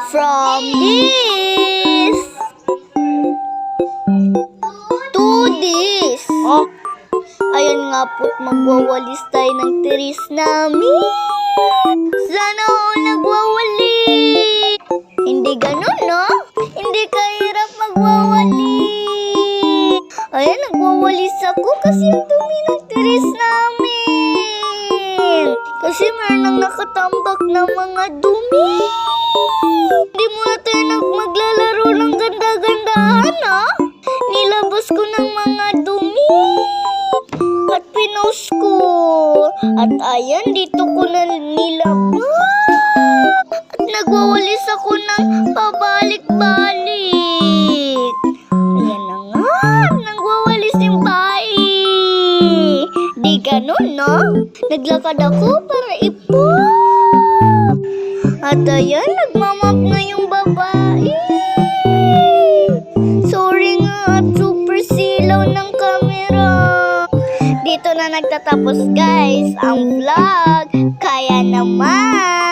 From this to this. Oh, Ayan nga po't magwawalis tayo ng tiris namin. Sana all nagwawali. Hindi ganun, no? Hindi kahirap magwawali. Ayan, nagwawalis ako kasi ang dumi ng tiris namin. Kasi meron nang nakatambak na mga dumi. Hindi muna tayo maglalaro ng ganda-gandahan, ha? Nilabas ko ng mga dumi. At pinost ko. At ayan, dito ko na nilabas. At nagwawalis ako ng pabalik-balik. Ayan na nga, nagwawalis yung bae. Di ganun, no? Naglakad ako para ipop. At ayan, nagmamap na yung babae. Sorry nga at super silaw ng camera. Dito na nagtatapos guys ang vlog. Kaya naman.